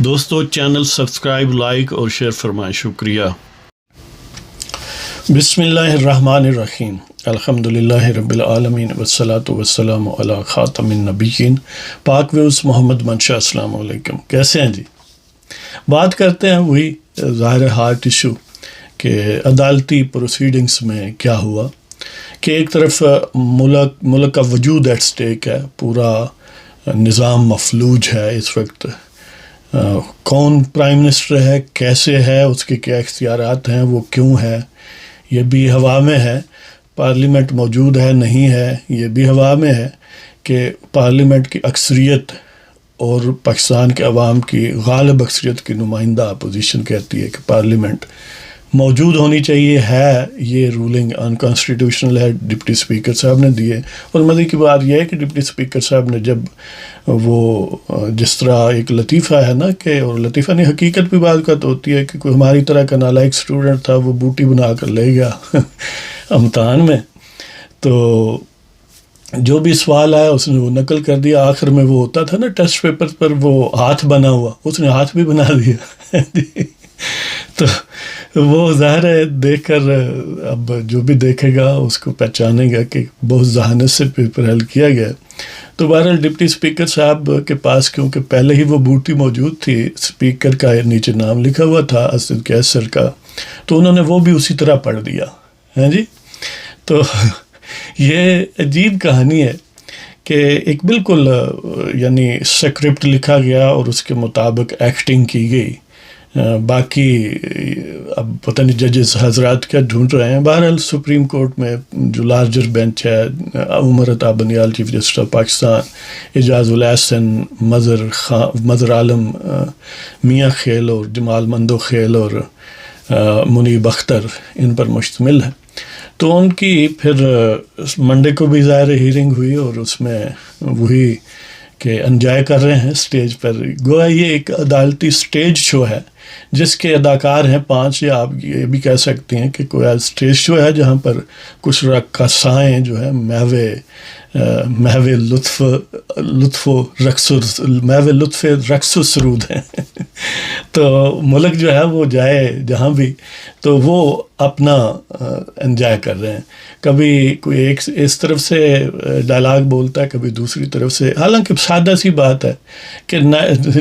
دوستو channel subscribe like اور share فرمائیں، شکریہ۔ بسم اللہ الرحمن الرحیم، الحمدللہ رب العالمین والصلاة والسلام علی خاتم النبیین۔ پاک ویوز محمد منشا، السلام علیکم، کیسے ہیں جی؟ بات کرتے ہیں وہی ظاہر ہارٹ ایشو کہ عدالتی پروسیڈنگز میں کیا ہوا کہ ایک طرف ملک کا وجود ایٹ سٹیک ہے، پورا نظام مفلوج ہے اس وقت، کون پرائم منسٹر ہے، کیسے ہے، اس کے کیا اختیارات ہیں، وہ کیوں ہے، یہ بھی ہوا میں ہے۔ پارلیمنٹ موجود ہے نہیں ہے، یہ بھی ہوا میں ہے کہ پارلیمنٹ کی اکثریت اور پاکستان کے عوام کی غالب اکثریت کی نمائندہ اپوزیشن کہتی ہے کہ پارلیمنٹ موجود ہونی چاہیے، ہے یہ رولنگ انکانسٹیٹیوشنل ہے، ڈپٹی اسپیکر صاحب نے دیے۔ اور مزے کی بات یہ ہے کہ ڈپٹی اسپیکر صاحب نے جب وہ جس طرح ایک لطیفہ ہے نا کہ، اور لطیفہ نہیں حقیقت بھی بات کا تو ہوتی ہے کہ کوئی ہماری طرح کا نالائق اسٹوڈنٹ تھا، وہ بوٹی بنا کر لے گیا امتحان میں، تو جو بھی سوال آیا اس نے وہ نقل کر دیا۔ آخر میں وہ ہوتا تھا نا ٹیسٹ پیپر پر وہ ہاتھ بنا ہوا، اس نے ہاتھ بھی بنا دیا تو وہ ظاہر ہے دیکھ کر اب جو بھی دیکھے گا اس کو پہچانے گا کہ بہت ذہانت سے پیپر حل کیا گیا۔ تو بہرحال ڈپٹی اسپیکر صاحب کے پاس کیونکہ پہلے ہی وہ بوٹی موجود تھی، اسپیکر کا نیچے نام لکھا ہوا تھا اسد کیسر کا، تو انہوں نے وہ بھی اسی طرح پڑھ دیا ہے جی۔ تو یہ عجیب کہانی ہے کہ ایک بالکل یعنی اسکرپٹ لکھا گیا اور اس کے مطابق ایکٹنگ کی گئی۔ باقی اب پتہ نہیں ججز حضرات کیا ڈھونڈ رہے ہیں۔ بہرحال سپریم کورٹ میں جو لارجر بینچ ہے، Umar Ata بنیال chief justice of Pakistan, Ijaz ul Ahsan, مظہر عالم میاں خیل اور جمال مندو خیل اور منیب اختر، ان پر مشتمل ہے۔ تو ان کی پھر منڈے کو بھی ظاہر ہیرنگ ہوئی اور اس میں وہی کہ انجوائے کر رہے ہیں اسٹیج پر، گویا یہ ایک عدالتی اسٹیج شو ہے جس کے اداکار ہیں 5، یا آپ یہ بھی کہہ سکتے ہیں کہ کوئی اسٹیج شو ہے جہاں پر کچھ رقاصائیں جو ہے محو لطف رقص و سرود ہیں تو ملک جو ہے وہ جائے جہاں بھی تو وہ اپنا انجوائے کر رہے ہیں، کبھی کوئی ایک اس طرف سے ڈائلاگ بولتا ہے، کبھی دوسری طرف سے۔ حالانکہ سادہ سی بات ہے کہ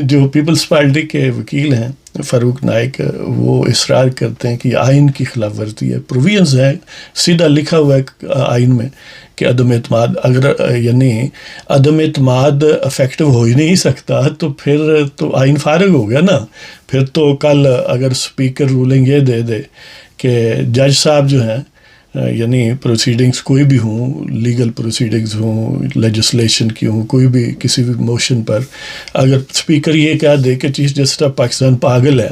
جو پیپلز پارٹی کے وکیل ہیں فاروق نائک، وہ اصرار کرتے ہیں کہ یہ آئین کی خلاف ورزی ہے، پروویژنز ہیں، سیدھا لکھا ہوا ہے آئین میں کہ عدم اعتماد، اگر یعنی عدم اعتماد افیکٹو ہو ہی نہیں سکتا تو پھر تو آئین فارغ ہو گیا نا۔ پھر تو کل اگر اسپیکر رولنگ یہ دے دے کہ جج صاحب جو ہیں یعنی پروسیڈنگز کوئی بھی ہوں، لیگل پروسیڈنگز ہوں، لیجسلیشن کی ہوں، کوئی بھی کسی بھی موشن پر اگر اسپیکر یہ کہہ دے کہ چیف جسٹس آف پاکستان پاگل ہے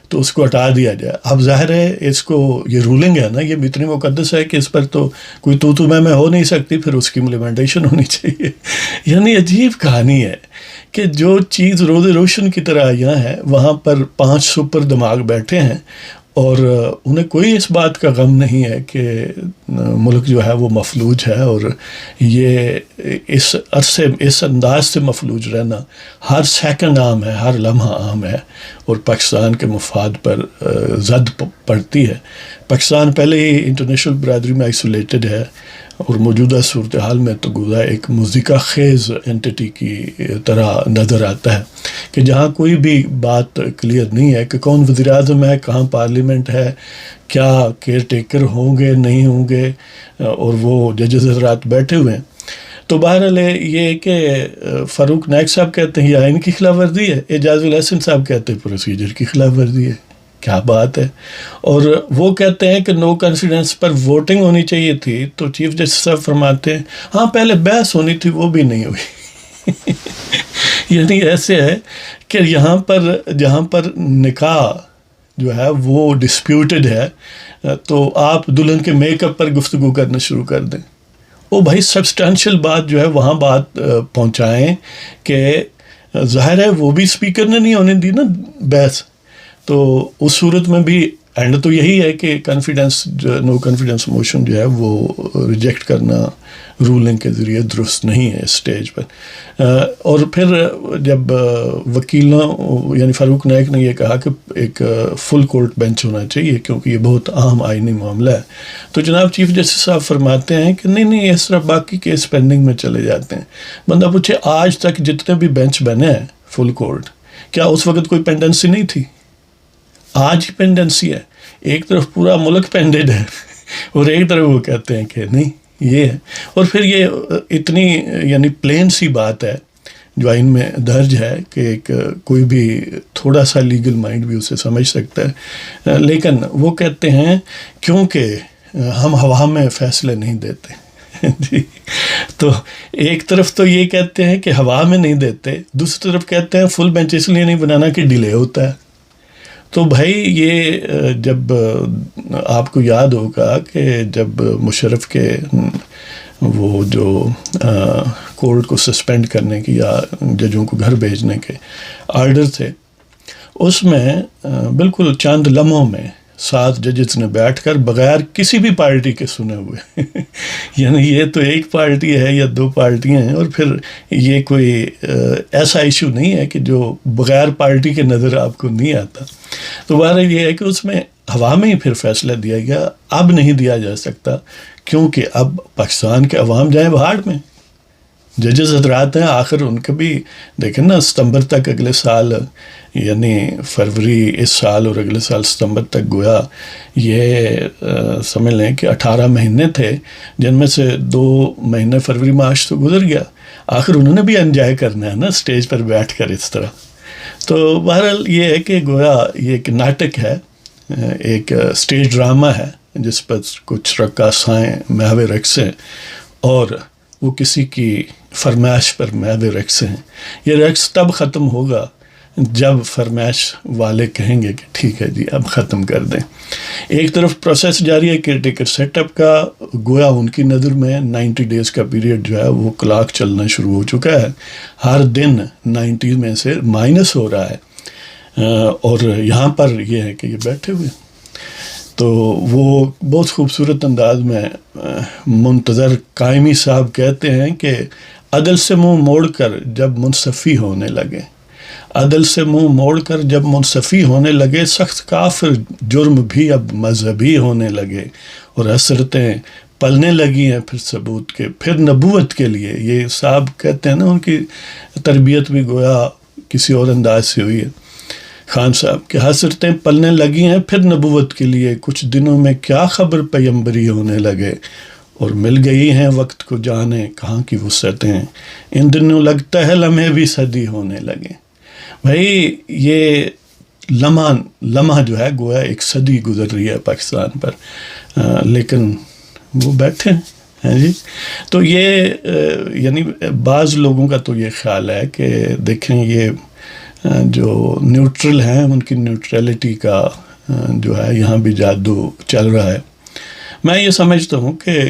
تو اس کو ہٹا دیا جائے۔ اب ظاہر ہے اس کو یہ رولنگ ہے نا، یہ اتنی مقدس ہے کہ اس پر تو کوئی تو میں ہو نہیں سکتی، پھر اس کی امپلیمنٹیشن ہونی چاہیے۔ یعنی عجیب کہانی ہے کہ جو چیز روز روشن کی طرح یہاں ہے وہاں پر 5 سپر دماغ بیٹھے ہیں اور انہیں کوئی اس بات کا غم نہیں ہے کہ ملک جو ہے وہ مفلوج ہے، اور یہ اس عرصے اس انداز سے مفلوج رہنا، ہر سیکنڈ عام ہے، ہر لمحہ عام ہے اور پاکستان کے مفاد پر زد پڑتی ہے۔ پاکستان پہلے ہی انٹرنیشنل برادری میں آئسولیٹڈ ہے اور موجودہ صورتحال میں تو گویا ایک موزیکا خیز اینٹی کی طرح نظر آتا ہے کہ جہاں کوئی بھی بات کلیئر نہیں ہے کہ کون وزیر اعظم ہے، کہاں پارلیمنٹ ہے، کیا کیئر ٹیکر ہوں گے نہیں ہوں گے، اور وہ ججز حضرات بیٹھے ہوئے ہیں۔ تو بہرحال یہ کہ فاروق نائک صاحب کہتے ہیں یہ آئین کی خلاف ورزی ہے، اعجاز الاحسن صاحب کہتے ہیں پروسیجر کی خلاف ورزی ہے۔ کیا بات ہے! اور وہ کہتے ہیں کہ نو کانفیڈنس پر ووٹنگ ہونی چاہیے تھی، تو چیف جسٹس صاحب فرماتے ہیں ہاں پہلے بحث ہونی تھی، وہ بھی نہیں ہوئی یعنی ایسے ہے کہ جہاں پر نکاح جو ہے وہ ڈسپیوٹڈ ہے تو آپ دلہن کے میک اپ پر گفتگو کرنا شروع کر دیں۔ او بھائی سبسٹانشل بات جو ہے وہاں بات پہنچائیں کہ ظاہر ہے وہ بھی اسپیکر نے نہیں ہونے دی نا بحث، تو اس صورت میں بھی اینڈ تو یہی ہے کہ کانفیڈنس نو کانفیڈنس موشن جو ہے وہ ریجیکٹ کرنا رولنگ کے ذریعے درست نہیں ہے اسٹیج پر. اور پھر جب وکیلوں یعنی فاروق نائک نے یہ کہا کہ ایک فل کورٹ بینچ ہونا چاہیے کیونکہ یہ بہت اہم آئینی معاملہ ہے، تو جناب چیف جسٹس صاحب فرماتے ہیں کہ نہیں اس طرح باقی کیس پینڈنگ میں چلے جاتے ہیں. بندہ پوچھے آج تک جتنے بھی بینچ بنے ہیں فل کورٹ، کیا اس وقت کوئی پینڈنسی نہیں تھی؟ آج ہی پینڈنسی ہے. ایک طرف پورا ملک پینڈڈ ہے اور ایک طرف وہ کہتے ہیں کہ نہیں یہ ہے. اور پھر یہ اتنی یعنی پلین سی بات ہے جو آئین میں درج ہے کہ ایک کوئی بھی تھوڑا سا لیگل مائنڈ بھی اسے سمجھ سکتا ہے، لیکن وہ کہتے ہیں کیونکہ ہم ہوا میں فیصلے نہیں دیتے. جی تو ایک طرف تو یہ کہتے ہیں کہ ہوا میں نہیں دیتے، دوسری طرف کہتے ہیں فل بینچ اس لیے نہیں بنانا کہ ڈیلے ہوتا ہے. تو بھائی یہ جب آپ کو یاد ہوگا کہ جب مشرف کے وہ جو کورٹ کو سسپینڈ کرنے کی یا ججوں کو گھر بھیجنے کے آرڈر تھے، اس میں بالکل چند لمحوں میں 7 ججز نے بیٹھ کر بغیر کسی بھی پارٹی کے سنے ہوئے یعنی یہ تو ایک پارٹی ہے یا 2 پارٹیاں ہیں، اور پھر یہ کوئی ایسا ایشو نہیں ہے کہ جو بغیر پارٹی کے نظر آپ کو نہیں آتا. تو بہرحال یہ ہے کہ اس میں ہوا میں ہی پھر فیصلہ دیا گیا، اب نہیں دیا جا سکتا کیونکہ اب پاکستان کے عوام جائیں بہاڑ میں. ججز حضرات ہیں، آخر ان کا بھی دیکھیں نا، ستمبر تک اگلے سال یعنی فروری اس سال اور اگلے سال ستمبر تک گویا یہ سمجھ لیں کہ 18 مہینے تھے، جن میں سے 2 مہینے فروری مارچ تو گزر گیا. آخر انہوں نے بھی انجوائے کرنا ہے نا اسٹیج پر بیٹھ کر اس طرح. تو بہرحال یہ ہے کہ گویا یہ ایک ناٹک ہے، ایک اسٹیج ڈرامہ ہے جس پر کچھ رقاصائیں محو رقص ہیں اور وہ کسی کی فرمائش پر محو رقص ہیں. یہ رقص تب ختم ہوگا جب فرمائش والے کہیں گے کہ ٹھیک ہے جی اب ختم کر دیں. ایک طرف پروسیس جاری ہے کیئر ٹیکر سیٹ اپ کا، گویا ان کی نظر میں 90 ڈیز کا پیریڈ جو ہے وہ کلاک چلنا شروع ہو چکا ہے. ہر دن 90 میں سے مائنس ہو رہا ہے، اور یہاں پر یہ ہے کہ یہ بیٹھے ہوئے. تو وہ بہت خوبصورت انداز میں منتظر قائمی صاحب کہتے ہیں کہ عدل سے منہ موڑ کر جب منصفی ہونے لگے، عدل سے منہ موڑ کر جب منصفی ہونے لگے، سخت کافر جرم بھی اب مذہبی ہونے لگے، اور حسرتیں پلنے لگی ہیں پھر ثبوت کے، پھر نبوت کے لیے. یہ صاحب کہتے ہیں نا ان کی تربیت بھی گویا کسی اور انداز سے ہوئی ہے خان صاحب، کہ حسرتیں پلنے لگی ہیں پھر نبوت کے لیے، کچھ دنوں میں کیا خبر پیمبری ہونے لگے، اور مل گئی ہیں وقت کو جانے کہاں کی وسعتیں، ان دنوں لگتا ہے لمحے بھی صدی ہونے لگے. بھائی یہ لمحہ جو ہے گویا ایک صدی گزر رہی ہے پاکستان پر، لیکن وہ بیٹھے ہیں جی. تو یہ یعنی بعض لوگوں کا تو یہ خیال ہے کہ دیکھیں یہ جو نیوٹرل ہیں ان کی نیوٹرلٹی کا جو ہے یہاں بھی جادو چل رہا ہے. میں یہ سمجھتا ہوں کہ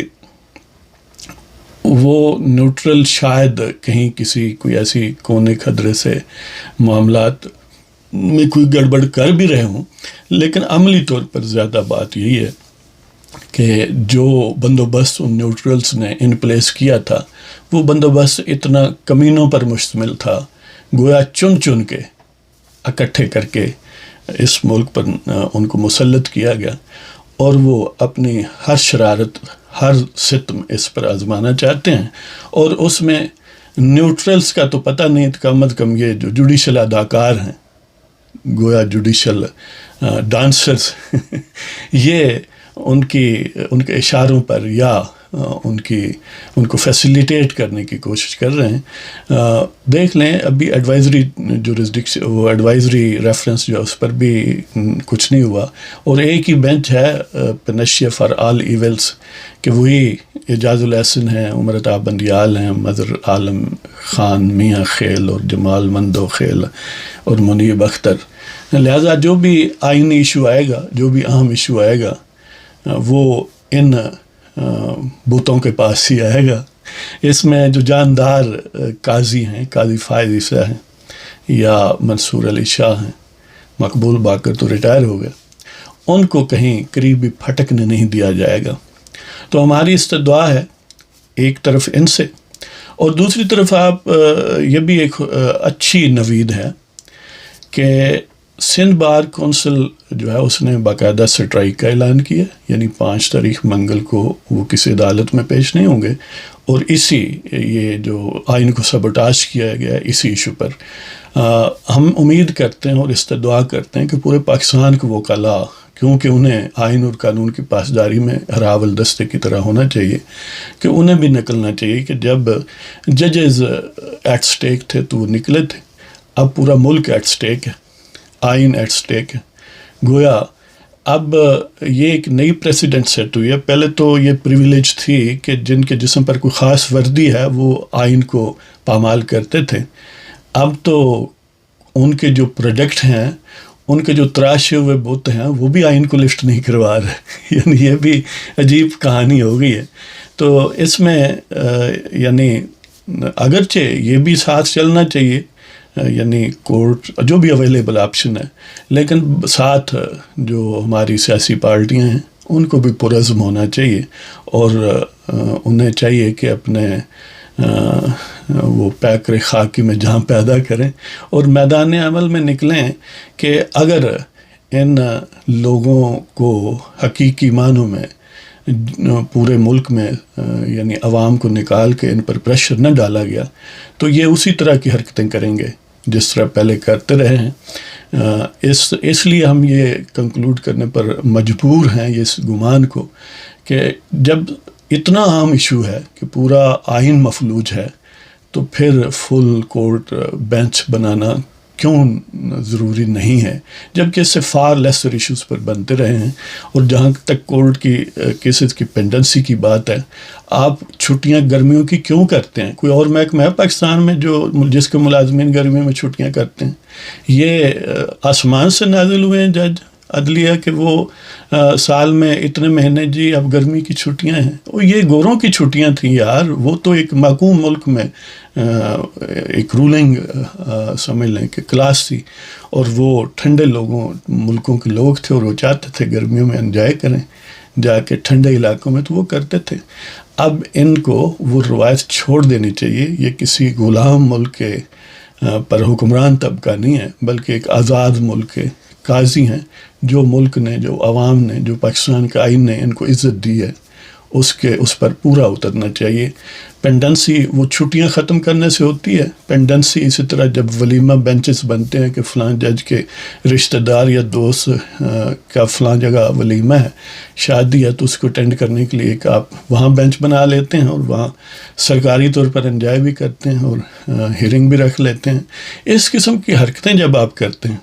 وہ نیوٹرل شاید کہیں کسی کوئی ایسی کونے خدرے سے معاملات میں کوئی گڑبڑ کر بھی رہے ہوں، لیکن عملی طور پر زیادہ بات یہی ہے کہ جو بندوبست ان نیوٹرلز نے ان پلیس کیا تھا وہ بندوبست اتنا کمینوں پر مشتمل تھا، گویا چن چن کے اکٹھے کر کے اس ملک پر ان کو مسلط کیا گیا، اور وہ اپنی ہر شرارت ہر ستم اس پر آزمانا چاہتے ہیں. اور اس میں نیوٹرلز کا تو پتہ نہیں، کم از کم یہ جو جوڈیشل اداکار ہیں گویا جوڈیشل ڈانسرز یہ ان کے اشاروں پر یا ان کو فیسیلیٹیٹ کرنے کی کوشش کر رہے ہیں. دیکھ لیں ابھی ایڈوائزری جورسڈکشن وہ ایڈوائزری ریفرنس جو اس پر بھی کچھ نہیں ہوا، اور ایک ہی بینچ ہے پنشیہ فار آل ایولز کہ وہی اعجاز الاحسن ہیں، عمر عطا بندیال ہیں، مظہر عالم خان میاں خیل اور جمال مندو خیل اور منیب اختر. لہٰذا جو بھی آئینی ایشو آئے گا، جو بھی اہم ایشو آئے گا، وہ ان بتوں کے پاس ہی آئے گا. اس میں جو جاندار قاضی ہیں، قاضی فائز عیسیٰ ہیں یا منصور علی شاہ ہیں، مقبول باقر تو ریٹائر ہو گئے، ان کو کہیں قریبی پھٹکنے نہیں دیا جائے گا۔ تو ہماری استدعا ہے ایک طرف ان سے، اور دوسری طرف آپ یہ بھی ایک اچھی نوید ہے کہ سندھ بار کونسل جو ہے اس نے باقاعدہ سٹرائک کا اعلان کیا، یعنی 5 تاریخ منگل کو وہ کسی عدالت میں پیش نہیں ہوں گے، اور اسی یہ جو آئین کو سبوٹاج کیا گیا ہے اسی ایشو پر ہم امید کرتے ہیں اور استدعا کرتے ہیں کہ پورے پاکستان کو وکلاء، کیونکہ انہیں آئین اور قانون کی پاسداری میں ہراول دستے کی طرح ہونا چاہیے، کہ انہیں بھی نکلنا چاہیے کہ جب ججز ایٹ سٹیک تھے تو وہ نکلے تھے، اب پورا ملک ایٹ سٹیک ہے، آئین ایٹ سٹیک ہے۔ گویا اب یہ ایک نئی پریسیڈنٹ سیٹ ہوئی ہے۔ پہلے تو یہ پریویلیج تھی کہ جن کے جسم پر کوئی خاص وردی ہے وہ آئین کو پامال کرتے تھے، اب تو ان کے جو پروڈکٹ ہیں، ان کے جو تراشے ہوئے بت ہیں، وہ بھی آئین کو لفٹ نہیں کروا رہے، یعنی یہ بھی عجیب کہانی ہو گئی ہے۔ تو اس میں یعنی اگرچہ یہ بھی ساتھ چلنا چاہیے، یعنی کورٹ جو بھی اویلیبل آپشن ہے، لیکن ساتھ جو ہماری سیاسی پارٹیاں ہیں ان کو بھی پرعزم ہونا چاہیے، اور انہیں چاہیے کہ اپنے وہ پیکر خاکی میں جہاں پیدا کریں اور میدان عمل میں نکلیں، کہ اگر ان لوگوں کو حقیقی معنوں میں پورے ملک میں یعنی عوام کو نکال کے ان پر پریشر نہ ڈالا گیا تو یہ اسی طرح کی حرکتیں کریں گے جس طرح پہلے کرتے رہے ہیں۔ اس لیے ہم یہ کنکلوڈ کرنے پر مجبور ہیں اس گمان کو کہ جب اتنا عام ایشو ہے کہ پورا آئین مفلوج ہے تو پھر فل کورٹ بینچ بنانا کیوں ضروری نہیں ہے، جبکہ اس سے فار لیسر ایشوز پر بنتے رہے ہیں۔ اور جہاں تک کورٹ کی کیسز کی پینڈنسی کی بات ہے، آپ چھٹیاں گرمیوں کی کیوں کرتے ہیں؟ کوئی اور محکمہ ہے پاکستان میں جس کے ملازمین گرمیوں میں چھٹیاں کرتے ہیں؟ یہ آسمان سے نازل ہوئے ہیں جج عدلیہ کہ وہ سال میں اتنے مہینے جی اب گرمی کی چھٹیاں ہیں؟ اور یہ گوروں کی چھٹیاں تھیں یار، وہ تو ایک محکوم ملک میں ایک رولنگ سمجھ لیں کہ کلاس تھی، اور وہ ٹھنڈے ملکوں کے لوگ تھے، اور وہ چاہتے تھے گرمیوں میں انجوائے کریں جا کے ٹھنڈے علاقوں میں، تو وہ کرتے تھے۔ اب ان کو وہ روایت چھوڑ دینی چاہیے۔ یہ کسی غلام ملک کے پر حکمران طبقہ نہیں ہے، بلکہ ایک آزاد ملک کے قاضی ہیں، جو ملک نے، جو عوام نے، جو پاکستان کے آئین نے ان کو عزت دی ہے، اس پر پورا اترنا چاہیے۔ پینڈنسی وہ چھٹیاں ختم کرنے سے ہوتی ہے، پینڈنسی اسی طرح جب ولیمہ بینچز بنتے ہیں کہ فلاں جج کے رشتہ دار یا دوست کا فلاں جگہ ولیمہ ہے، شادی ہے، تو اس کو اٹینڈ کرنے کے لیے آپ وہاں بینچ بنا لیتے ہیں اور وہاں سرکاری طور پر انجوائے بھی کرتے ہیں اور ہیئرنگ بھی رکھ لیتے ہیں۔ اس قسم کی حرکتیں جب آپ کرتے ہیں،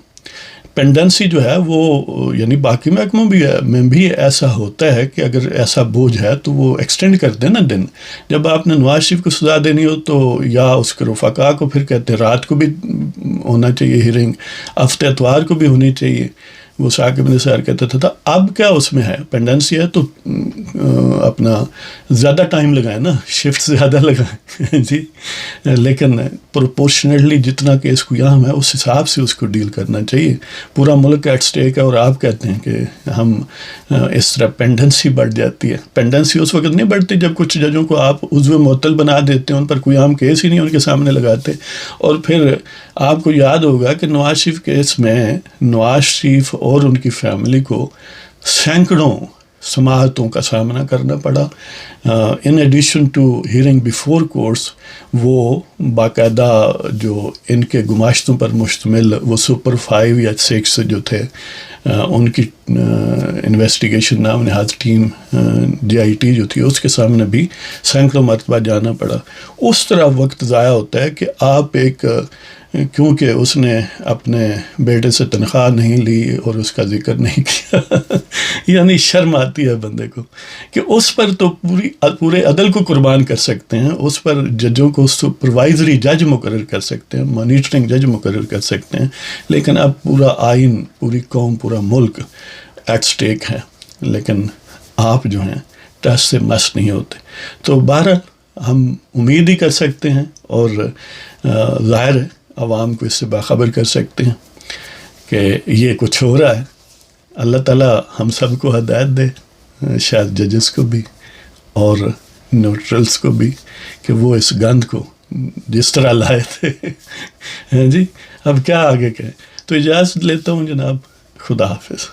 پینڈنسی جو ہے وہ یعنی باقی محکموں میں بھی ایسا ہوتا ہے کہ اگر ایسا بوجھ ہے تو وہ ایکسٹینڈ کر دیں نا دن۔ جب آپ نے نواز شریف کو سزا دینی ہو تو یا اس کے رفقا کو پھر کہتے ہیں رات کو بھی ہونا چاہیے ہیئرنگ، ہفتے اتوار کو بھی ہونی چاہیے، وہ ثاقب نثار کہتا تھا۔ اب کیا اس میں ہے؟ پینڈنسی ہے تو اپنا زیادہ ٹائم لگائیں نا، شفٹ زیادہ لگائیں جی، لیکن پروپورشنیٹلی جتنا کہ اس کو یہاں ہے اس حساب سے اس کو ڈیل کرنا چاہیے۔ پورا ملک ایٹ سٹیک ہے اور آپ کہتے ہیں کہ ہم اس طرح پینڈنسی بڑھ جاتی ہے۔ پینڈنسی اس وقت نہیں بڑھتی جب کچھ ججوں کو آپ عضو معطل بنا دیتے ہیں، ان پر کوئی عام کیس ہی نہیں ان کے سامنے لگاتے۔ اور پھر آپ کو یاد ہوگا کہ نواز شریف کیس میں نواز شریف اور ان کی فیملی کو سینکڑوں سماعتوں کا سامنا کرنا پڑا۔ In addition to hearing before courts, وہ باقاعدہ جو ان کے گماشتوں پر مشتمل وہ سپر 5 یا 6 جو تھے، ان کی انویسٹیگیشن نام نہاد ٹیم DIT جو تھی، اس کے سامنے بھی سینکڑوں مرتبہ جانا پڑا۔ اس طرح وقت ضائع ہوتا ہے کہ آپ کیونکہ اس نے اپنے بیٹے سے تنخواہ نہیں لی اور اس کا ذکر نہیں کیا یعنی شرم آتی ہے بندے کو کہ اس پر تو پورے عدل کو قربان کر سکتے ہیں، اس پر ججوں کو سپروائزری جج مقرر کر سکتے ہیں، مانیٹرنگ جج مقرر کر سکتے ہیں، لیکن اب پورا آئین، پوری قوم، پورا ملک ایٹ سٹیک ہے، لیکن آپ جو ہیں ٹس سے مس نہیں ہوتے۔ تو بہرحال ہم امید ہی کر سکتے ہیں اور ظاہر ہے عوام کو اس سے باخبر کر سکتے ہیں کہ یہ کچھ ہو رہا ہے، اللہ تعالیٰ ہم سب کو ہدایت دے، شاید ججز کو بھی اور نیوٹرلز کو بھی، کہ وہ اس گند کو جس طرح لائے تھے جی اب کیا آگے کہیں. تو اجازت لیتا ہوں جناب، خدا حافظ.